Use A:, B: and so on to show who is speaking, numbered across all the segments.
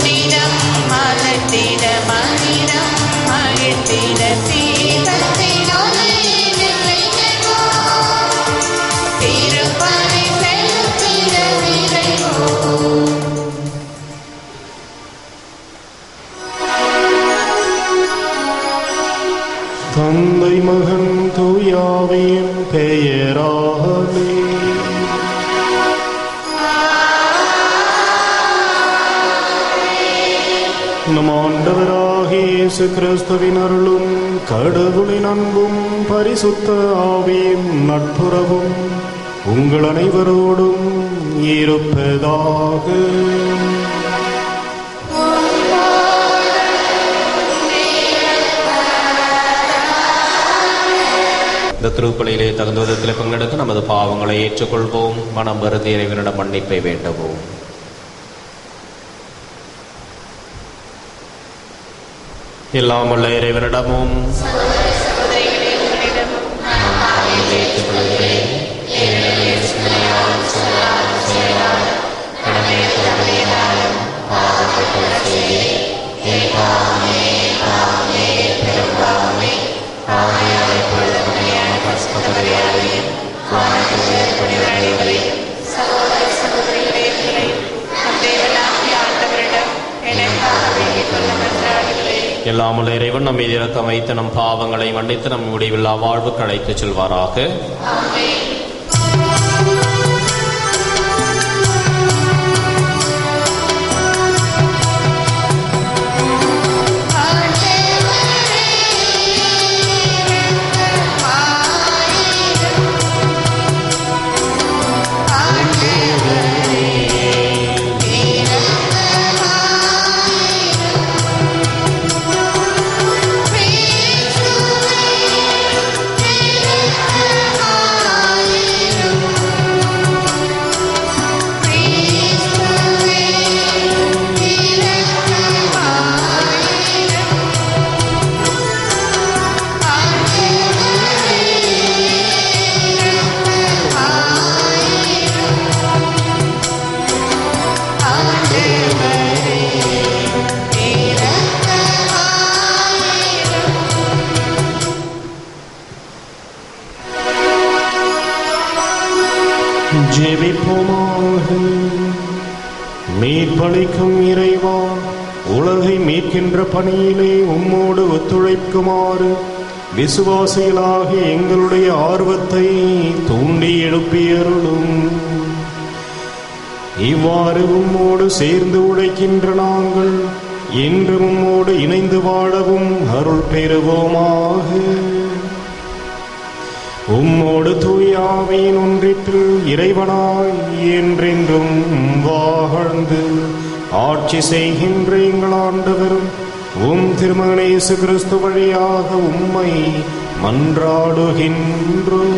A: முன்னிடம் மலர்ந்திட மகிடம் மகிழ்ந்திட தீபத்தினோடு திருப்பதி செலுத்திட விரைவோம்.
B: தந்தை மகன் தூயாவின் பெயராலே நம் ஆண்டவராகிய இயேசு கிறிஸ்துவின் அருளும் கடவுளின் அன்பும் பரிசுத்த ஆவியின் நட்புறவும் உங்கள் அனைவரோடும் இருப்பதாக.
C: இந்த திருப்பலியிலே தகுந்த விதத்தில் பங்கெடுத்து நமது பாவங்களை ஏற்றுக்கொள்வோம். மனம் வருந்தி இறைவனிடம் மன்னிப்பை வேண்டுவோம். எல்லாம் உள்ள இறைவனிடமும் எல்லாமுள்ள இறைவன் நம் மீது இரக்கம் வைத்து நம் பாவங்களை மன்னித்து நம் முடிவில்லா வாழ்வுக்கு அழைத்துச் செல்வாராக.
B: ஜெபிப்போமாக. மீட்பளிக்கும் இறைவா, உலகை மீட்கின்ற பணியிலே உம்மோடு ஒத்துழைக்குமாறு விசுவாசிகளாகி எங்களுடைய ஆர்வத்தை தூண்டி எழுப்பியருளும். இவ்வாறு உம்மோடு சேர்ந்து உழைக்கின்ற நாங்கள் இன்று உம்மோடு இணைந்து வாழவும் அருள் பெறுவோமாக. உம்மோடு தூயாவின் ஒன்றிற்று இறைவனாய் என்றென்றும் வாழ்ந்து ஆட்சி செய்கின்ற எங்கள் ஆண்டவரும் உம் திருமகன் இயேசு கிறிஸ்து வழியாக உம்மை மன்றாடுகின்றோம்.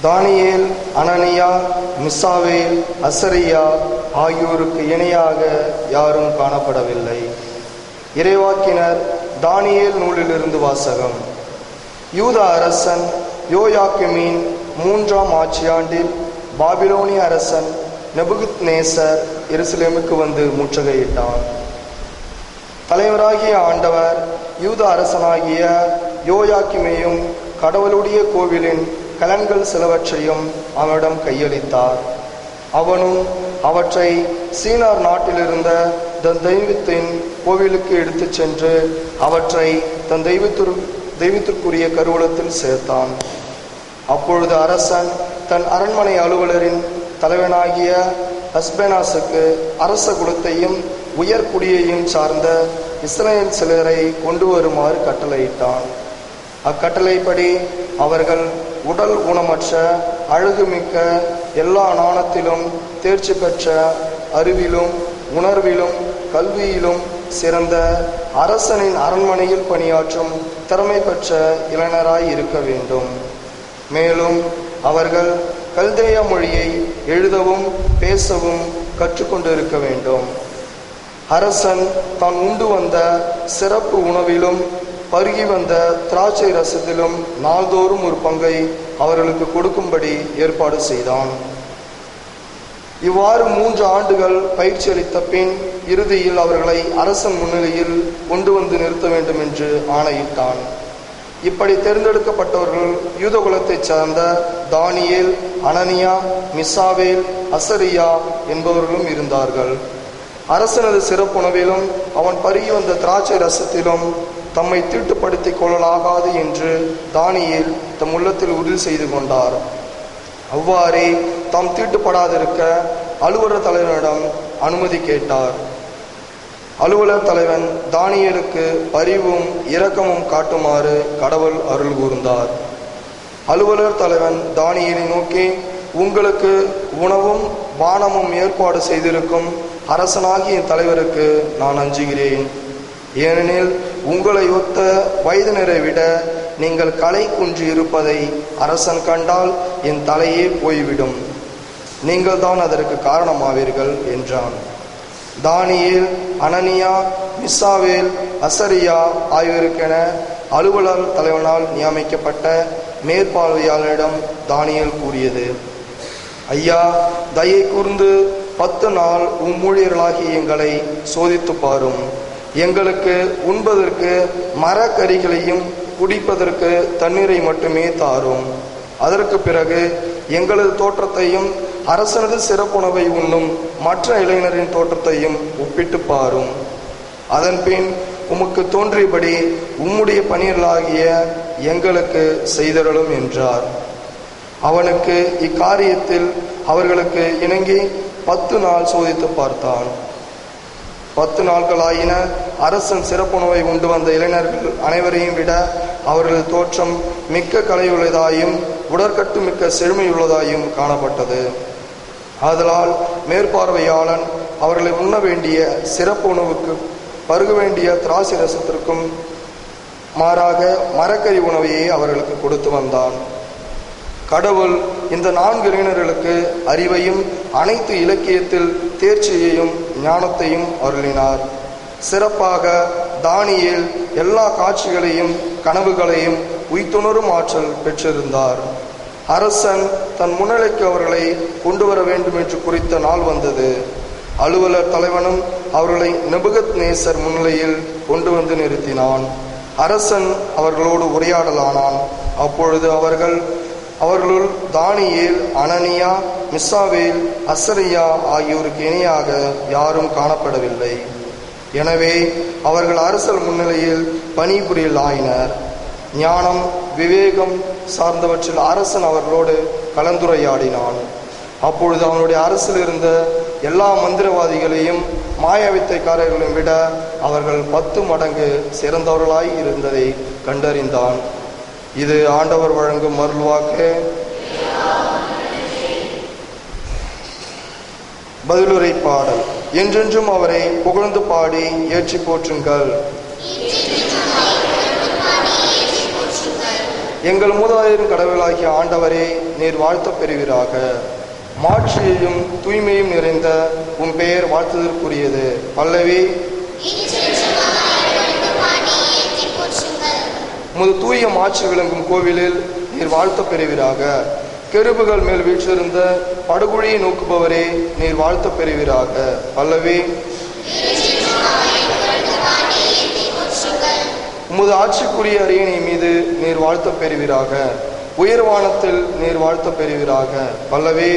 D: தானியேல், அனனியா, மிசாவேல், அசரியா ஆகியோருக்கு இணையாக யாரும் காணப்படவில்லை. இறைவாக்கினர் தானியேல் நூலிலிருந்து வாசகம். யூத அரசன் யோயாக்கிமின் 3ஆம் ஆட்சியாண்டில் பாபிலோனிய அரசன் நெபுகத்நேசர் எருசலேமுக்கு வந்து முற்றுகையிட்டான். தலைவராகிய ஆண்டவர் யூத அரசனாகிய யோயாக்கிமையும் கடவுளுடைய கோவிலின் கலன்கள் சிலவற்றையும் அவனிடம் கையளித்தார். அவனும் அவற்றை சீனார் நாட்டிலிருந்த தன் தெய்வத்தின் கோவிலுக்கு எடுத்துச் சென்று அவற்றை தன் தெய்வத்திற்குரிய கருவூலத்தில் சேர்த்தான். அப்பொழுது அரசன் தன் அரண்மனை அலுவலரின் தலைவனாகிய அஸ்பெனாசுக்கு அரச குலத்தையும் உயர்குடியையும் சார்ந்த இஸ்ரேல் சிலரை கொண்டு வருமாறு கட்டளையிட்டான். அக்கட்டளைப்படி அவர்கள் உடல் ஊனமற்ற அழகுமிக்க எல்லா நாணத்திலும் தேர்ச்சி பெற்ற அறிவிலும் உணர்விலும் கல்வியிலும் சிறந்த அரசனின் அரண்மனையில் பணியாற்றும் திறமை பெற்ற இளைஞராய் இருக்க வேண்டும். மேலும் அவர்கள் கல்தேய மொழியை எழுதவும் பேசவும் கற்றுக்கொண்டிருக்க வேண்டும். அரசன் தான் உண்டு வந்த சிறப்பு உணவிலும் பருகி வந்த திராட்சை ரசத்திலும் நாள்தோறும் ஒரு பங்கை அவர்களுக்கு கொடுக்கும்படி ஏற்பாடு செய்தான். இவ்வாறு 3 ஆண்டுகள் பயிற்சி அளித்த பின் இறுதியில் அவர்களை அரசன் முன்னிலையில் கொண்டு வந்து நிறுத்த வேண்டும் என்று ஆணையிட்டான். இப்படி தேர்ந்தெடுக்கப்பட்டவர்கள் யூதகுலத்தைச் சார்ந்த தானியேல், அனனியா, மிசாவேல், அசரியா என்பவர்களும் இருந்தார்கள். அரசனது சிறப்புணவிலும் அவன் பருகி வந்த திராட்சை ரசத்திலும் தம்மை தீட்டுப்படுத்திக் கொள்ளலாகாது என்று தானியேல் தம் உள்ளத்தில் உறுதி செய்து கொண்டார். அவ்வாறே தாம் தீட்டுப்படாதிருக்க அலுவலர் தலைவனிடம் அனுமதி கேட்டார். அலுவலர் தலைவன் தானியேலுக்கு பரிவும் இரக்கமும் காட்டுமாறு கடவுள் அருள் கூர்ந்தார். அலுவலர் தலைவன் தானியேலை நோக்கி, உங்களுக்கு உணவும் பானமும் ஏற்பாடு செய்திருக்கும் அரசனாகிய தலைவருக்கு நான் அஞ்சுகிறேன். ஏனெனில் உங்களை ஒத்த வயதினரை விட நீங்கள் களை குன்றி இருப்பதை அரசன் கண்டால் என் தலையே போய்விடும். நீங்கள் தான் அதற்கு காரணமாவீர்கள் என்றான். தானியேல், அனனியா, மிசாவேல், அசரியா ஆகியோருக்கென அலுவலர் தலைவனால் நியமிக்கப்பட்ட மேற்பார்வையாளரிடம் தானியேல் கூறியது, ஐயா, தயை கூர்ந்து 10 நாள் ஊழியர்களாகி எங்களை சோதித்து பாரும். எங்களுக்கு உண்பதற்கு மரக்கறிகளையும் குடிப்பதற்கு தண்ணீரை மட்டுமே தாரும். அதற்கு பிறகு எங்களது தோற்றத்தையும் அரசனது சிறப்புணவை உண்ணும் மற்ற இளைஞரின் தோற்றத்தையும் ஒப்பிட்டு பாரும். அதன் பின் உமக்கு தோன்றியபடி உம்முடைய பணியர்களாகிய எங்களுக்கு செய்தருளும் என்றார். அவனுக்கு இக்காரியத்தில் அவர்களுக்கு இணங்கி 10 நாள் சோதித்து பார்த்தான். 10 நாட்கள் ஆயின. அரசன் சிறப்புணவை உண்டு வந்த இளைஞர்கள் அனைவரையும் விட அவர்களது தோற்றம் மிக்க கலையுள்ளதாயும் உடற்கட்டு மிக்க செழுமையுள்ளதாயும் காணப்பட்டது. ஆதலால் மேற்பார்வையாளன் அவர்களை உண்ண வேண்டிய சிறப்பு உணவுக்கு பருக வேண்டிய திராட்சை ரசத்திற்கும் மாறாக மரக்கறி உணவையே அவர்களுக்கு கொடுத்து வந்தான். கடவுள் இந்த 4 இளைஞர்களுக்கு அறிவையும் அனைத்து இலக்கியத்தில் தேர்ச்சியையும் ஞானத்தையும் அருளினார். சிறப்பாக தானியேல் எல்லா காட்சிகளையும் கனவுகளையும் உய்த்துணரும் ஆற்றல் பெற்றிருந்தார். அரசன் தன் முன்னிலைக்கு அவர்களை கொண்டு வர வேண்டும் என்று குறித்த நாள் வந்தது. அலுவலர் தலைவனும் அவர்களை நேபுகத்நேசர் முன்னிலையில் கொண்டு வந்து நிறுத்தினான். அரசன் அவர்களோடு உரையாடலானான். அப்பொழுது அவர்களுள் தானியேல், அனனியா, மிசாவேல், அசரியா ஆகியோருக்கு இணையாக யாரும் காணப்படவில்லை. எனவே அவர்கள் அரசர் முன்னிலையில் பணிபுரியல் ஆயினர். ஞானம், விவேகம் சார்ந்தவற்றில் அரசன் அவர்களோடு கலந்துரையாடினான். அப்பொழுது அவனுடைய அரசில் இருந்த எல்லா மந்திரவாதிகளையும் மாயவித்தைக்காரர்களையும் விட அவர்கள் 10 மடங்கு சிறந்தவர்களாய் இருந்ததை கண்டறிந்தான். இது ஆண்டவர் வழங்கும் அருள்வாக்கு. பதிலுரை பாடல். என்றென்றும் அவரை புகழ்ந்து பாடி ஏற்றி போற்றுங்கள். எங்கள் மூதாதையரின் கடவுளாகிய ஆண்டவரே, நீர் வாழ்த்த பெறுவீராக. மாட்சியையும் தூய்மையும் நிறைந்த உம் பெயர் வாழ்த்துதற்குரியது. பல்லவி. உமது தூய மாட்சி விளங்கும் கோவிலில் நீர் வாழ்த்த பெறுவீராக. கெருபுகள் மேல் வீற்றிருந்த படுகுழியை நோக்குபவரே, நீர் வாழ்த்த பெறுவீராக. பல்லவி. உமது ஆட்சிக்குரிய அரியணை மீது நீர் வாழ்த்த பெறுவீராக. உயர்வானத்தில் நீர் வாழ்த்த பெறுவீராக. பல்லவி.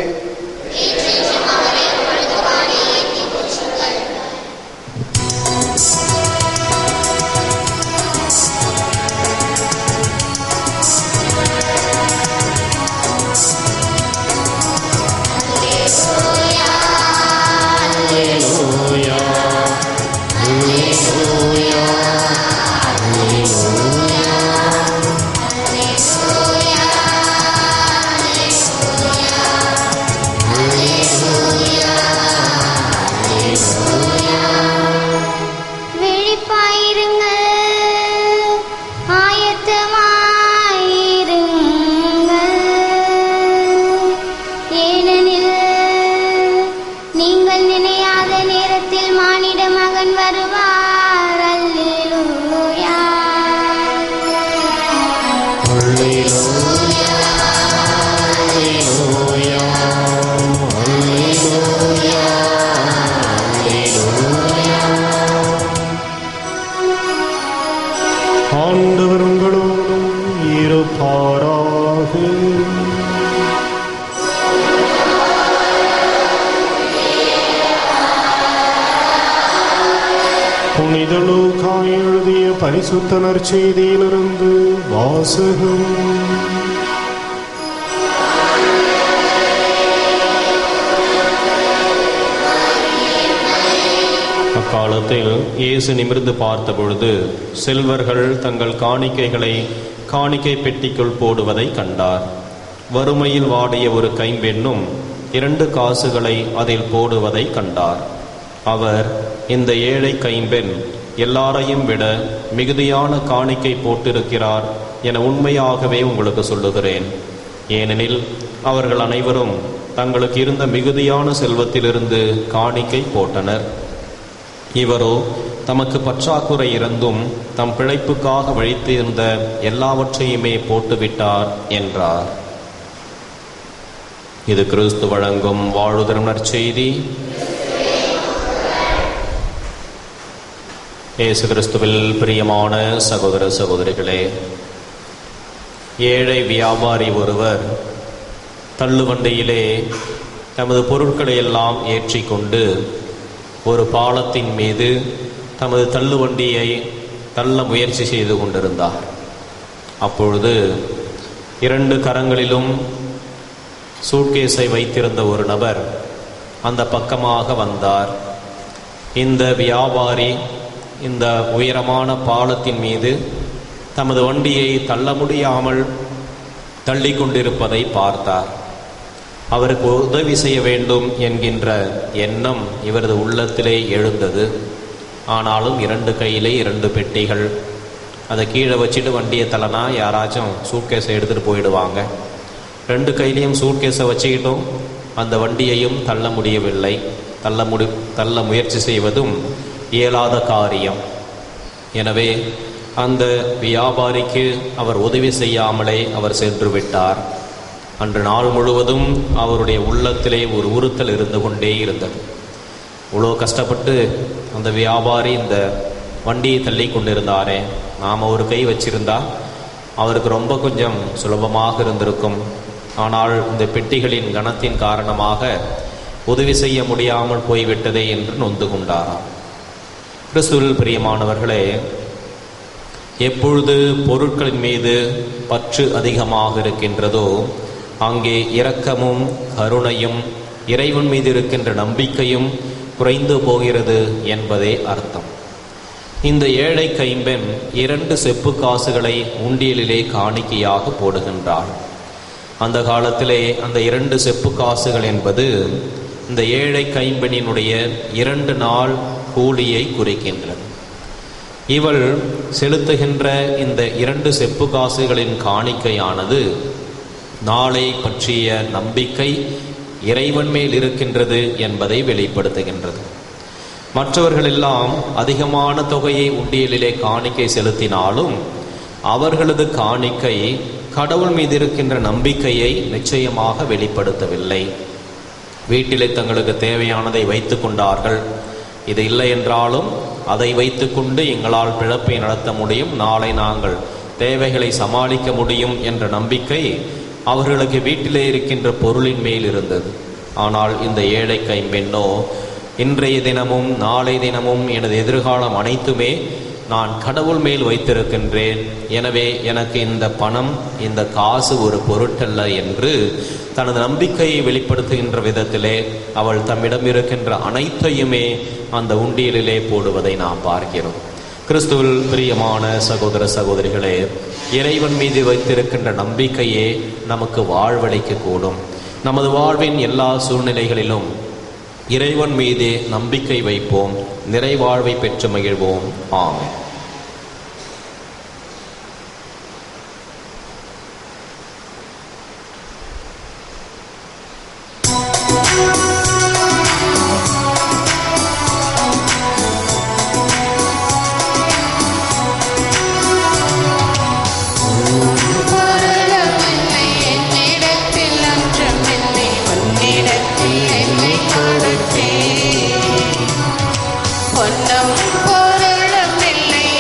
B: புனித லூக்கா எழுதிய பரிசுத்த நற்செய்தியிலிருந்து வாசகம்.
C: அக்காலத்தில் இயேசு நிமிர்ந்து பார்த்தபொழுது செல்வர்கள் தங்கள் காணிக்கைகளை காணிக்கை பெட்டிக்குள் போடுவதை கண்டார். வறுமையில் வாடிய ஒரு கைம்பெண்ணும் 2 காசுகளை அதில் போடுவதை கண்டார். அவர், இந்த ஏழை கைம்பெண் எல்லாரையும் விட மிகுதியான காணிக்கை போட்டிருக்கிறார் என உண்மையாகவே உங்களுக்கு சொல்லுகிறேன். ஏனெனில் அவர்கள் அனைவரும் தங்களுக்கு இருந்த மிகுதியான செல்வத்திலிருந்து காணிக்கை போட்டனர். இவரோ தமக்கு பற்றாக்குறை இருந்தும் தம் பிழைப்புக்காக வழித்திருந்த எல்லாவற்றையுமே போட்டுவிட்டார் என்றார். இது கிறிஸ்து வழங்கும் வாழ்வுதரும் நற்செய்தி. இயேசு கிறிஸ்துவில் பிரியமான சகோதர சகோதரிகளே, ஏழை வியாபாரி ஒருவர் தள்ளுவண்டியிலே தமது பொருட்களை எல்லாம் ஏற்றிக்கொண்டு ஒரு பாலத்தின் மீது தமது தள்ளுவண்டியை தள்ள முயற்சி செய்து கொண்டிருந்தார். அப்பொழுது 2 கரங்களிலும் சூட்கேஸை வைத்திருந்த ஒரு நபர் அந்த பக்கமாக வந்தார். இந்த வியாபாரி இந்த உயரமான பாலத்தின் மீது தமது வண்டியை தள்ள முடியாமல் தள்ளி கொண்டிருப்பதை பார்த்தார். அவருக்கு உதவி செய்ய வேண்டும் என்கின்ற எண்ணம் இவரது உள்ளத்திலே எழுந்தது. ஆனாலும் 2 கையிலே 2 பெட்டிகள், அதை கீழே வச்சுட்டு வண்டியை தள்ளனா யாராச்சும் சூட்கேஸை எடுத்துகிட்டு போயிடுவாங்க. 2 கையிலையும் சூட்கேஸை வச்சுக்கிட்டும் அந்த வண்டியையும் தள்ள முடியவில்லை. தள்ள முயற்சி செய்வதும் இயலாத காரியம். எனவே அந்த வியாபாரிக்கு அவர் உதவி செய்யாமலே அவர் சென்று விட்டார். அன்று நாள் முழுவதும் அவருடைய உள்ளத்திலே ஒரு உறுத்தல் இருந்து கொண்டே இருந்தது. இவ்வளோ கஷ்டப்பட்டு அந்த வியாபாரி இந்த வண்டியை தள்ளி கொண்டிருந்தாரே, நாம் ஒரு கை வச்சிருந்தா அவருக்கு ரொம்ப கொஞ்சம் சுலபமாக இருந்திருக்கும். ஆனால் இந்த பெட்டிகளின் கனத்தின் காரணமாக உதவி செய்ய முடியாமல் போய்விட்டதே என்று நொந்து கொண்டாராம். கிறிஸ்துவில் பிரியமானவர்களே, எப்பொழுது பொருட்களின் மீது பற்று அதிகமாக இருக்கின்றதோ அங்கே இரக்கமும் கருணையும் இறைவன் மீது இருக்கின்ற நம்பிக்கையும் குறைந்து போகிறது என்பதே அர்த்தம். இந்த ஏழை கைம்பெண் 2 செப்பு காசுகளை உண்டியலிலே காணிக்கையாக போடுகின்றாள். அந்த காலத்திலே அந்த 2 செப்பு காசுகள் என்பது இந்த ஏழை கைம்பெண்ணினுடைய 2 நாள் கூலியை குறிக்கின்றது. இவள் செலுத்துகின்ற இந்த 2 செப்பு காசுகளின் காணிக்கையானது நாளை பற்றிய நம்பிக்கை இறைவன் மேல் இருக்கின்றது என்பதை வெளிப்படுத்துகின்றது. மற்றவர்கள் எல்லாம் அதிகமான தொகையை உண்டியலிலே காணிக்கை செலுத்தினாலும் அவர்களது காணிக்கை கடவுள் மீது இருக்கின்ற நம்பிக்கையை நிச்சயமாக வெளிப்படுத்தவில்லை. வீட்டிலே தங்களுக்கு தேவையானதை வைத்து கொண்டார்கள். இது இல்லை என்றாலும் அதை வைத்துக்கொண்டு எங்களால் பிழப்பை நடத்த முடியும், நாளை நாங்கள் தேவைகளை சமாளிக்க முடியும் என்ற நம்பிக்கை அவர்களுக்கு வீட்டிலே இருக்கின்ற பொருளின் மேல் இருந்தது. ஆனால் இந்த ஏழை கைம்பெண்ணோ, இன்றைய தினமும் நாளை தினமும் எனது எதிர்காலம் அனைத்துமே நான் கடவுள் மேல் வைத்திருக்கின்றேன், எனவே எனக்கு இந்த பணம் இந்த காசு ஒரு பொருட்டல்ல என்று தனது நம்பிக்கையை வெளிப்படுத்துகின்ற விதத்திலே அவள் தம்மிடம் இருக்கின்ற அனைத்தையுமே அந்த உண்டியலிலே போடுவதை நாம் பார்க்கிறோம். கிறிஸ்துவில் பிரியமான சகோதர சகோதரிகளே, இறைவன் மீது வைத்திருக்கின்ற நம்பிக்கையே நமக்கு வாழ்வளிக்க கூடும். நமது வாழ்வின் எல்லா சூழ்நிலைகளிலும் இறைவன் மீதே நம்பிக்கை வைப்போம், நிறைவாழ்வை பெற்று மகிழ்வோம். ஆமென்.
A: பொன்னும் பொருளும் இல்லை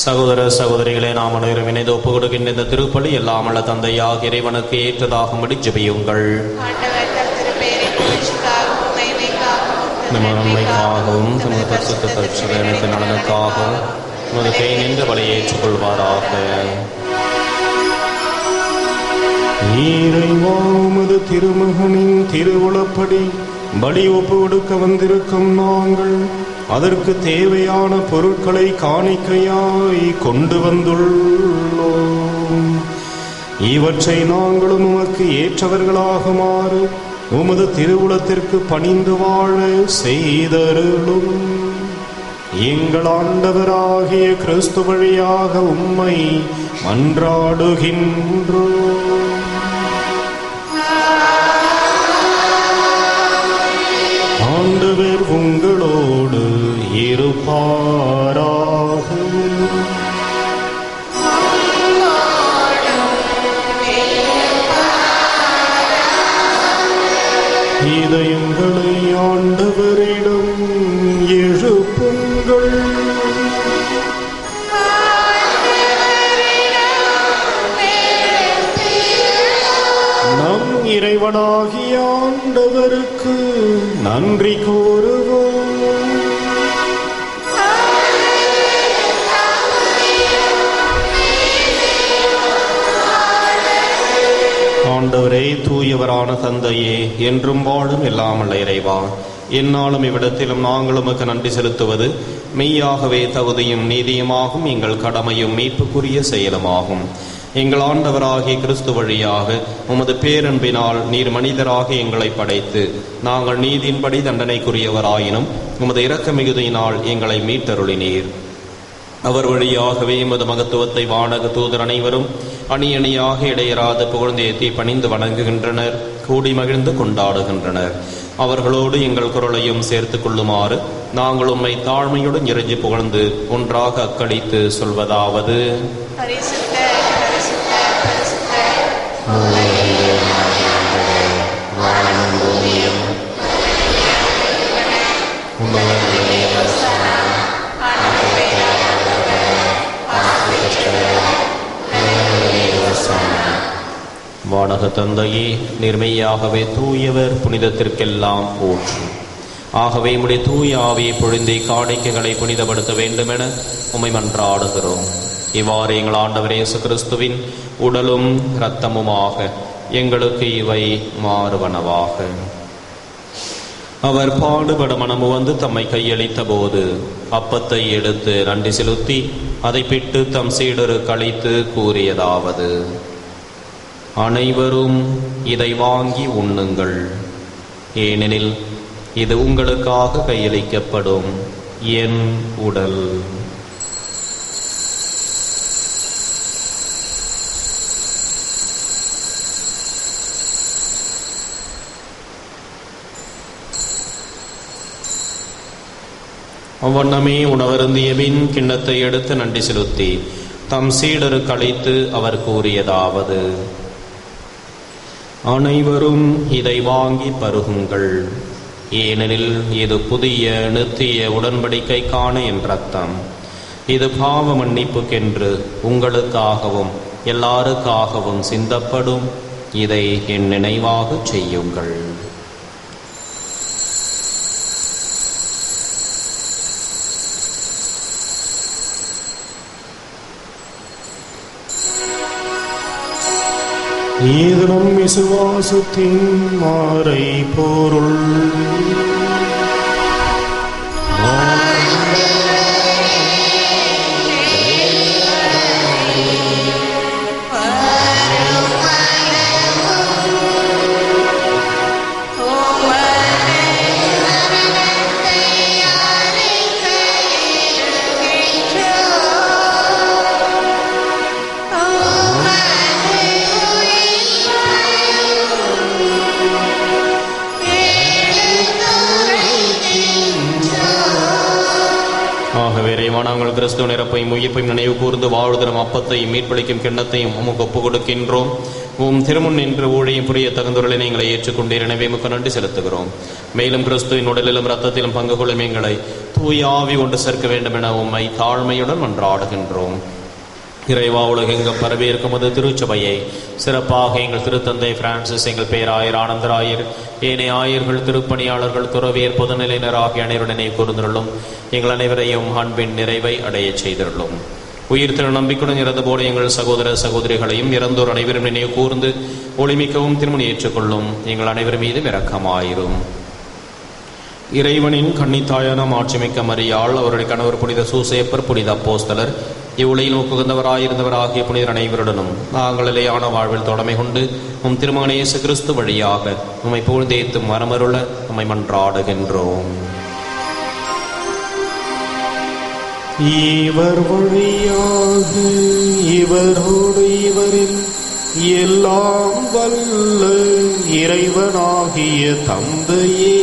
C: சகோதர சகோதரிகளே, நாம் அனைவரும் இணைந்து ஒப்புக் கொடுக்கின்ற இந்த திருப்பலி எல்லாமல்ல தந்தையாக இறைவனுக்கு ஏற்றதாகும்படி ஜெபியுங்கள்.
A: ஆண்டவர் தம் திருப்பெயரின் புகழ்ச்சிக்காகவும் மகிமைக்காகவும்
C: நம்ம நன்மைக்காகவும் தமது பரிசுத்த தற்செயலுக்கு நலனுக்காகவும் உமது கை நின்று வழியை ஏற்றுக்கொள்வாராக.
B: இறைவா, உமது திருமகனின் திருவுளப்படி பலி ஒப்பு கொடுக்க வந்திருக்கும் நாங்கள் அதற்கு தேவையான பொருட்களை காணிக்கையாய் கொண்டு வந்துள்ளோம். இவற்றை நாங்களும் உமக்கு ஏற்றவர்களாகுமாறு உமது திருவுளத்திற்கு பணிந்து வாழ செய்தருளும். எங்கள் ஆண்டவராகிய கிறிஸ்து வழியாக உம்மை மன்றாடுகின்றோம். ஆண்டவர் உங்களோடு இருப்பாராக. இதயங்களை ஆண்டவரிடம் எழுப்புங்கள். நம் இறைவனாகிய ஆண்டவருக்கு நன்றி கூறுவோம்.
C: ஆண்டவரே, தூயவரான தந்தையே, என்றும் வாழும் எல்லாமல்ல இறைவா, எந்நாளும் இவ்விடத்திலும் நாங்கள் உமக்கு நன்றி செலுத்துவது மெய்யாகவே தகுதியும் நீதியுமாகும், எங்கள் கடமையும் மீட்புக்குரிய செயலுமாகும். எங்கள் ஆண்டவராகிய கிறிஸ்து வழியாக உமது பேரன்பினால் நீர் மனிதராக எங்களை படைத்து நாங்கள் நீதியின்படி தண்டனைக்குரியவராயினும் உமது இரக்க மிகுதியினால் எங்களை மீட்டருளினீர். அவர் வழியாகவே எமது மகத்துவத்தை வானக தூதர் அனைவரும் அணி அணியாக இடையராது புகழ்ந்தேத்தி பணிந்து வணங்குகின்றனர், கூடி மகிழ்ந்து கொண்டாடுகின்றனர். அவர்களோடு எங்கள் குரலையும் சேர்த்து கொள்ளுமாறு நாங்கள் உம்மை தாழ்மையுடன் இறைஞ்சி புகழ்ந்து ஒன்றாக அக்களித்து சொல்வதாவது:
A: பரிசுத்தர், பரிசுத்தர், பரிசுத்தர்.
C: வானக தந்தையே, நிர்மையாகவே தூயவர், புனிதத்திற்கெல்லாம் போற்று. ஆகவே உம்முடைய தூய ஆவியை பொழிந்தே காணிக்கைகளை புனிதப்படுத்த வேண்டுமென உம்மை மன்றாடுகிறோம். இவ்வாறு எங்கள் ஆண்டவர் இயேசு கிறிஸ்துவின் உடலும் இரத்தமுமாக எங்களுக்கு இவை மாறுவனவாக. அவர் பாடுபட மனமு வந்து தம்மை கையளித்த போது அப்பத்தை எடுத்து நன்றி செலுத்தி அதை பிட்டு தம் சீடருக்கு அளித்து கூறியதாவது: அனைவரும் இதை வாங்கி உண்ணுங்கள், ஏனெனில் இது உங்களுக்காக கையளிக்கப்படும் என் உடல். அவ்வண்ணமே உணவருந்திய பின் கிண்ணத்தை எடுத்து நன்றி செலுத்தி தம் சீடருக்கு அளித்து அவர் கூறியதாவது: அனைவரும் இதை வாங்கி பருகுங்கள், ஏனெனில் இது புதிய நித்திய உடன்படிக்கைக்கான என் இரத்தம். இது பாவ மன்னிப்புக்கென்று உங்களுக்காகவும் எல்லாருக்காகவும் சிந்தப்படும். இதை என் நினைவாக செய்யுங்கள்.
B: இது நம் விசுவாசத்தின் மாறை பொருள்.
A: Oh
C: இறைவா, நாங்கள் கிறிஸ்துவ நிரப்பையும் உயிர்ப்பையும் நினைவு கூர்ந்து வாழ்தலும் அப்பத்தையும் மீட்பளிக்கும் கிண்ணத்தையும் உமக்கு ஒப்புக் கொடுக்கின்றோம். உம் திருமுன் நின்று ஊழியம் புரிய தகுந்தவர்களை எங்களை ஏற்றுக்கொண்டீர். எனவே உமக்கு நன்றி செலுத்துகிறோம். மேலும் கிறிஸ்துவின் உடலிலும் இரத்தத்திலும் பங்கு கொள்ளும் எங்களை தூய ஆவி கொண்டு சேர்க்க வேண்டும் என உம்மை தாழ்மையுடன் மன்றாடுகின்றோம். இறைவா, உலகெங்கும் பரவியிருக்கும் அது திருச்சபையை சிறப்பாக எங்கள் திருத்தந்தை பிரான்சிஸ், எங்கள் பேராயர் ஆனந்தராயர், ஏனைய ஆயர்கள், திருப்பணியாளர்கள், துறவியர், பொதுநிலையினர் ஆகிய அனைவருடனே கூர்ந்துள்ளும். எங்கள் அனைவரையும் அன்பின் நிறைவை அடைய செய்துள்ளோம். உயிர் திரு நம்பிக்கையுடன் இறந்து போட எங்கள் சகோதர சகோதரிகளையும் இறந்தோர் அனைவரும் நினைவு கூர்ந்து ஒளிமிக்கவும் திருமணி ஏற்றுக்கொள்ளும். எங்கள் அனைவர் மீதும் இரக்கமாயிரும். இறைவனின் கன்னித்தாயான மாட்சிமிக்க மரியாள், அவருடைய கணவர் புனித சூசேப்பர், புனித அப்போஸ்தலர், இவ்வுலகில் உகந்தவராயிருந்தவர் ஆகிய புனிதர் அனைவருடனும் நாங்கள் நிலையான வாழ்வில் தொடமை கொண்டு உம் திருமகன் இயேசு கிறிஸ்து வழியாக உம்மை புகழ்ந்தேத்தும் வரமருள உம்மை மன்றாடுகின்றோம்.
B: இவர் வழியாக இவரோடு இவரில் எல்லாம் வல்ல இறைவனாகிய தந்தையே,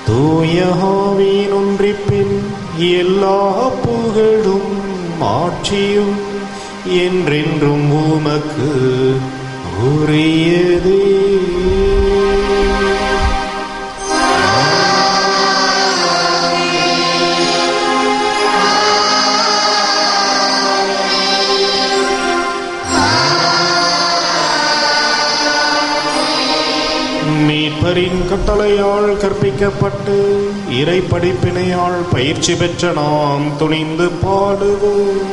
B: தூய ஆவியின் ஒன்றிப்பின் எல்லா புகழும் ஆட்சியும் என்றென்றும் உமக்கு உரியதே. மீட்பரின் கட்டளையால் கற்பிக்கப்பட்டு இறை படிப்பினையால் பயிற்சி பெற்ற நாம் துணிந்து பாடுவோம்.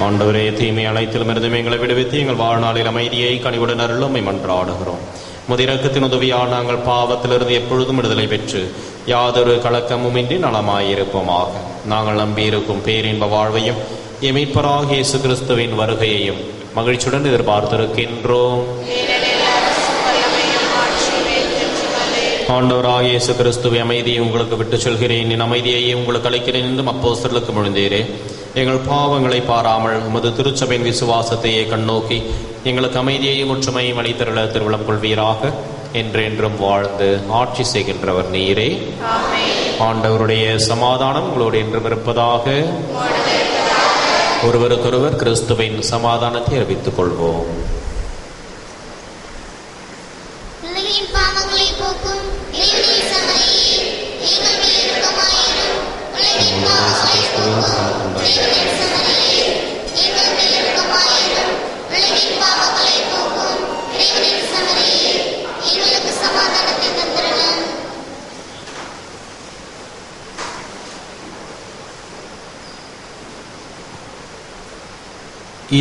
C: ஆண்டவரே, தீமை அனைத்திலுமிருந்து எங்களை விடுவித்து எங்கள் வாழ்நாளில் அமைதியை கனிவுடன் அருள் உம்மை மன்றாடுகிறோம். முதிரக்கத்தின் உதவியால் நாங்கள் பாவத்திலிருந்து எப்பொழுதும் விடுதலை பெற்று யாதொரு கலக்கமுமின்றி நலமாயிருப்போமாக. நாங்கள் நம்பியிருக்கும் பேரின்ப வாழ்வையும் மீட்பராகிய இயேசு கிறிஸ்துவின் வருகையையும் மகிழ்ச்சியுடன் எதிர்பார்த்திருக்கின்றோம். ஆண்டவராகிய இயேசு கிறிஸ்துவை அமைதியை உங்களுக்கு விட்டு செல்கிறேன், என் அமைதியையே உங்களுக்கு அளிக்கிறேன் என்றும் அப்போஸ்தலருக்கு மொழிந்தீரே. எங்கள் பாவங்களை பாராமல் உமது திருச்சபையின் விசுவாசத்தையே கண்ணோக்கி எங்களுக்கு அமைதியையும் ஒற்றுமையும் அளித்தருள திருவிழம் கொள்வீராக. என்றென்றும் வாழ்ந்து ஆட்சி செய்கின்றவர் நீரே. ஆண்டவருடைய சமாதானம் உங்களோடு என்றும் இருப்பதாக. ஒருவருக்கொருவர் கிறிஸ்துவின் சமாதானத்தை அறிவித்துக் கொள்வோம்.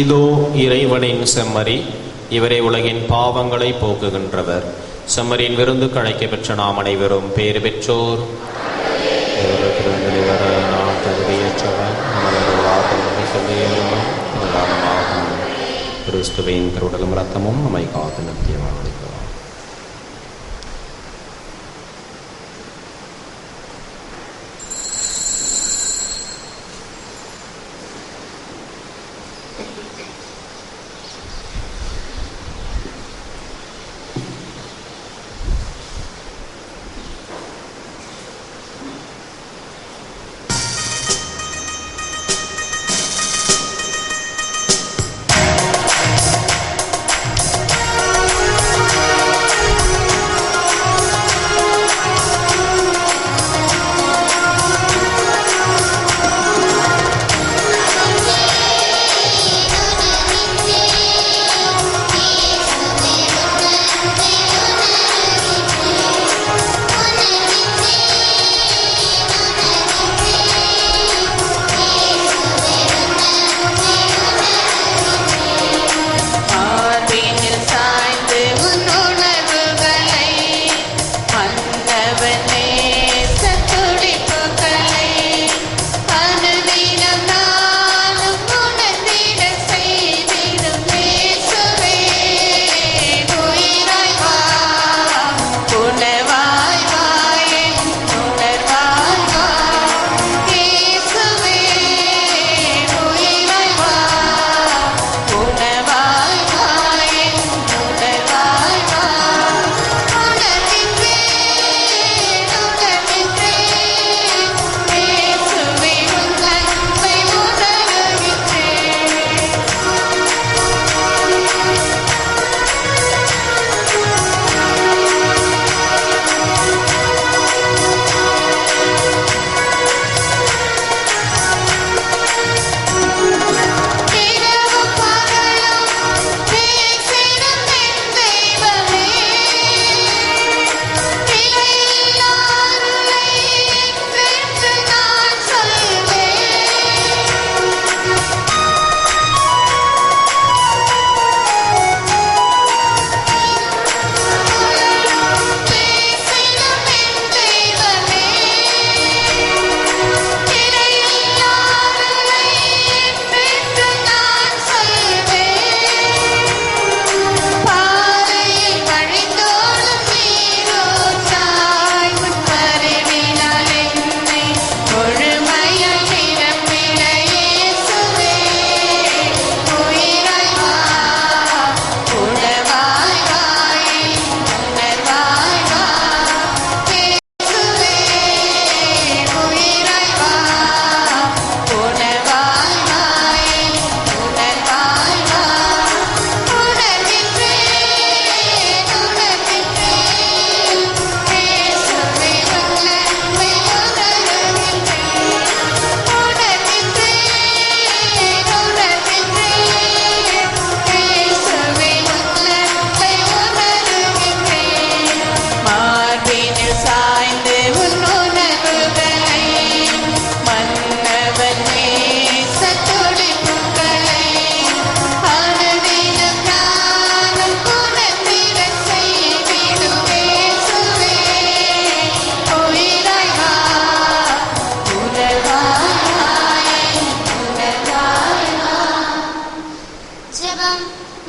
C: இதோ இறைவனின் செம்மறி, இவரே உலகின் பாவங்களை போக்குகின்றவர். செம்மறியின் விருந்துக்கு அழைக்க பெற்ற நாம் அனைவரும் பேறு பெற்றோர். கிறிஸ்துவின் திருவுடலும் இரத்தமும் நம்மை காத்து நித்தியமாக அளிக்கிறார்.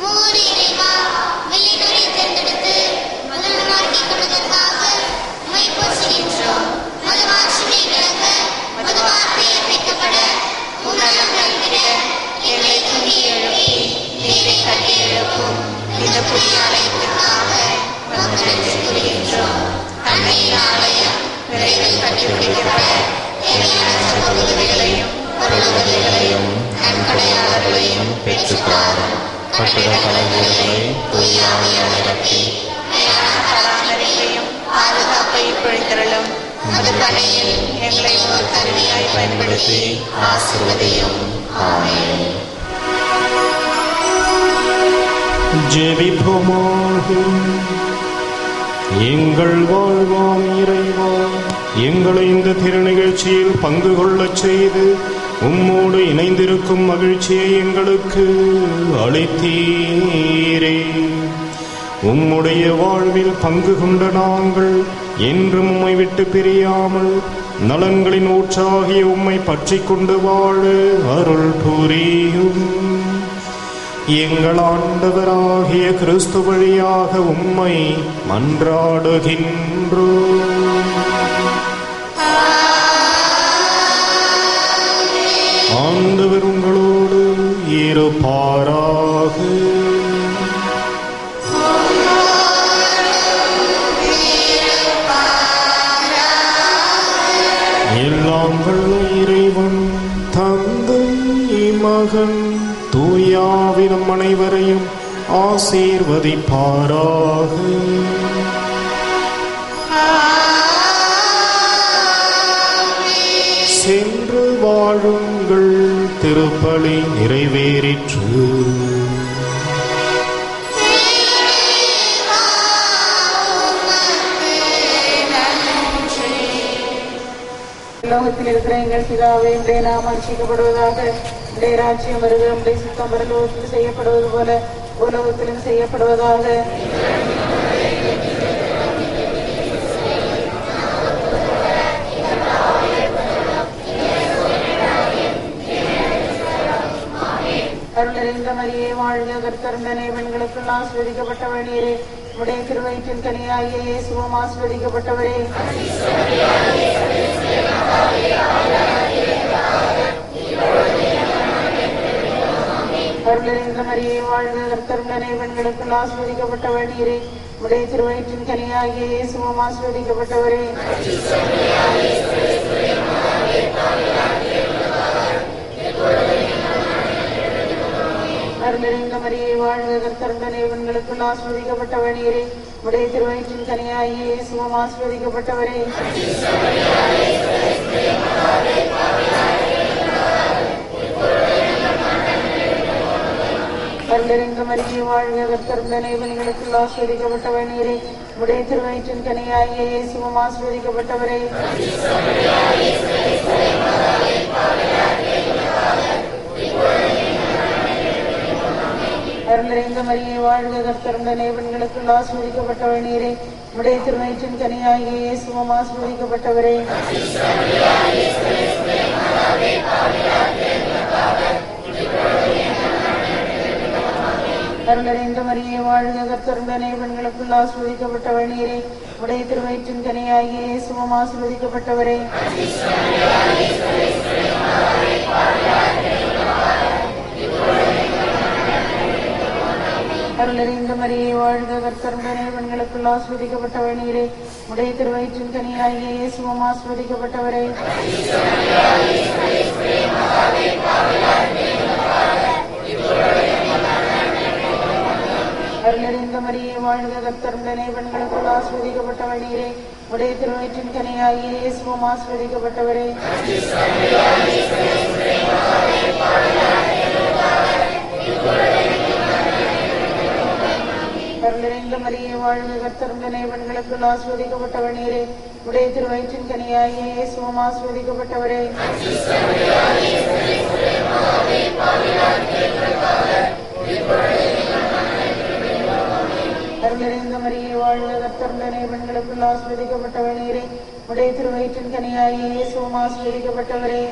E: மூவர் இறைவா, வெள்ளிநூலை தேர்ந்தெடுத்து மதுரமாக்கிக் கொள்வதற்காக உம்மை போற்றுகின்றோம். மது மாட்சிமை விளங்க, மது வார்த்தை அறிவிக்கப்பட, உம் நலம் நல்கிட எங்களை தூங்கி எழுப்பி நீரை கட்டி எழுப்பும் இந்த புதிய ஆலயத்திற்காக நன்றி கூறுகின்றோம். அன்னையின் ஆலயம் விரைவில் கட்டிப்பிடிக்கப்பட தேவையான உதவிகளையும் பொருளுதவிகளையும் நன்கொடையாளர்களையும் பெற்றுத்தாரும். கட்டிட கலைஞர்களை தூயாமையால் நிரப்பி மேலான பராமரிப்பையும் பாதுகாப்பையும் பொழிந்தருளும். அது பணியில் எங்களை ஒரு கருவியாய் பயன்படுத்தி ஆசீர்வதியும். ஆமென்.
B: ஜெபிப்போமாக. எங்கள் வாழ்வாம் இறைவா, எங்களை இந்த திருநிகழ்ச்சியில் பங்கு கொள்ளச் செய்து உம்மோடு இணைந்திருக்கும் மகிழ்ச்சியை எங்களுக்கு அளித்தீரே. உம்முடைய வாழ்வில் பங்கு கொண்ட நாங்கள் என்றும் உம்மை விட்டு பிரியாமல் நலன்களின் ஊற்றாகிய உம்மை பற்றி கொண்டு வாழ அருள் புரியும். எங்கள் ஆண்டவராகிய கிறிஸ்து வழியாக உம்மை மன்றாடுகின்றோம். ஆண்டவர் உங்களோடு இருப்பாராக. எல்லாம் வல்ல இறைவன் தந்தை மகன் தூயாவினம் அனைவரையும் ஆசீர்வதிப்பாராக. சென்று வாழுங்கள், திருப்பலி நிறைவேறிற்று.
F: உலகத்தில் இருக்கிற எங்கள் பிதாவே, உடைய நாமம் அர்ச்சிக்கப்படுவதாக. உடைய ராஜ்யம் வருக. உடைய சுத்தம் பரலோகத்தில் செய்யப்படுவது போல உலகத்திலும் செய்யப்படுவதாக. அருள் நிறைந்த மரியே வாழ்க. கர்த்தருடனே பெண்களுக்குள் ஆசீர்வதிக்கப்பட்டவர் நீரே. உடைய திருவயிற்றின் கனியாகிய இயேசுவும் ஆசீர்வதிக்கப்பட்டவரே. அருள் நிறைந்த மரியே வாழ்க. கர்த்தருடனே பெண்களுக்குள் ஆசீர்வதிக்கப்பட்டவர் நீரே. உடைய திருவயிற்றின் கனியாகிய இயேசுவும் ஆசீர்வதிக்கப்பட்டவரே. அருள் நிறைந்த மரியே வாழ்க. கர்த்தருடனே பெண்களுக்குள் ஆசீர்வதிக்கப்பட்டவர் நீரே. உடைய திருவயிற்றின் கனியாகிய இயேசுவும் ஆசீர்வதிக்கப்பட்டவரே. அருள் நிறைந்த மரியே வாழ்க. கர்த்தருடனே பெண்களுக்குள் ஆசீர்வதிக்கப்பட்டவர் நீரே. உடைய திருவயிற்றின் கனியாகிய இயேசுவும் ஆசீர்வதிக்கப்பட்டவரே. அருள் நிறைந்த மரியே வாழ்க. கர்த்தருடனே பெண்களுக்குள் ஆசீர்வதிக்கப்பட்டவர் நீரே. உடைய திருவயிற்றின் கனியாகிய இயேசுவும் ஆசீர்வதிக்கப்பட்டவரே. அருள் நிறைந்த மரியே வாழ்க. கர்த்தருடனே பெண்களுக்குள் ஆசீர்வதிக்கப்பட்டவர் நீரே. உடைய திருவயிற்றின் கனியாகிய இயேசுவும் ஆசீர்வதிக்கப்பட்டவரே. அருள் நிறைந்த மரியே வாழ்க. கர்த்தருடனே பெண்களுக்குள் ஆசீர்வதிக்கப்பட்டவர் நீரே. உடைய திருவயிற்றின் கனியாகிய இயேசுவும் ஆசீர்வதிக்கப்பட்டவரே. அருள் நிறைந்த மரியே வாழ்க. கர்த்தருடனே பெண்களுக்குள் ஆசீர்வதிக்கப்பட்டவர் நீரே. உடைய திருவயிற்றின் கனியாகிய இயேசுவும் ஆசீர்வதிக்கப்பட்டவரே. அருள் நிறைந்த மரியே வாழ்க. கர்த்தருடனே பெண்களுக்குள் ஆசீர்வதிக்கப்பட்டவர் நீரே. உடைய திருவயிற்றின் கனியாகிய இயேசுவும் ஆசீர்வதிக்கப்பட்டவரே. அருள் நிறைந்த மரியே வாழ்க. கர்த்தருடனே பெண்களுக்குள் ஆசீர்வதிக்கப்பட்டவர் நீரே. உடைய திருவயிற்றின் கனியாகிய இயேசுவும் ஆசீர்வதிக்கப்பட்டவரே. அருள் நிறைந்த மரியே வாழ்க. கர்த்தருடனே பெண்களுக்குள் ஆசீர்வதிக்கப்பட்டவர் நீரே. உடைய திருவயிற்றின் கனியாகிய இயேசுவும் ஆசீர்வதிக்கப்பட்டவரே.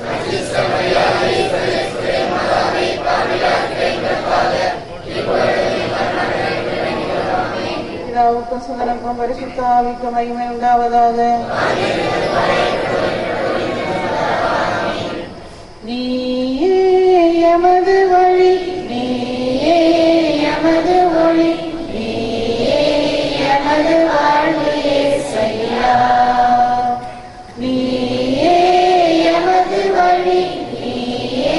F: பிதாவுக்கும் சுதனுக்கும் பரிசுத்த ஆவிக்கும் மகிமை உண்டாவதாக. நீயே எமது வழி, நீயே எமது ஒளி, நீயே எமது வாழ்வு இயேசையா. நீயே எமது வழி, நீயே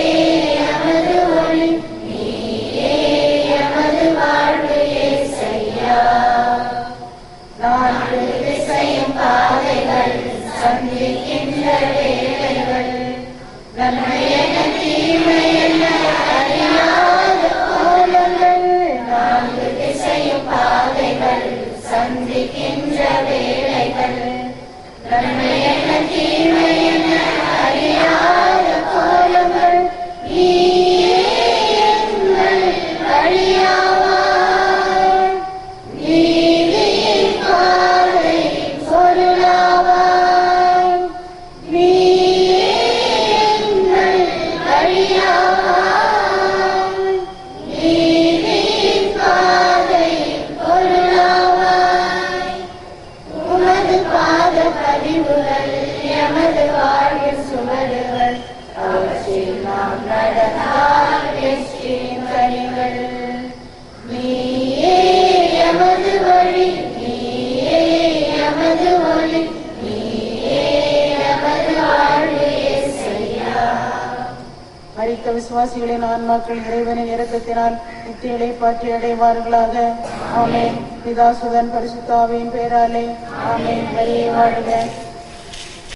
F: எமது ஒளி, நீயே எமது வாழ்வு இயேசையா. நான்கு திசையும் பாதைகள் சந்திக்கின்ற வேளைகள், நன்மையென தீமையென அறியாத கோலங்கள். நான்கு திசையும் பாதைகள் சந்திக்கின்ற வேளைகள், நன்மையென தீமையென அறியாத கோலங்கள். நீயே எங்கள் வழியாவாய், நீதியின் பாதை பொருளாவாய். நீயே எங்கள் வழியாவாய், நீதியின் பாதை பொருளாவாய். உமது பாத பதிவுகள் எமது வாழ்வில் சுவடுகள், அவற்றில் நாம் நடந்தால் வெற்றியின் கனிகள். நீயே எமது வழி, நீயே எமது ஒளி, நீயே எமது வாழ்வு இயேசையா. மரித்த விசுவாசிகளின் ஆன்மாக்கள் இறைவனின் இரக்கத்தினால் நித்திய இளைப்பாற்றி அடைவார்களாக. ஆமென். பிதா சுதன் பரிசுத்த ஆவியின் பெயராலே ஆமென். மரியே வாழ்க.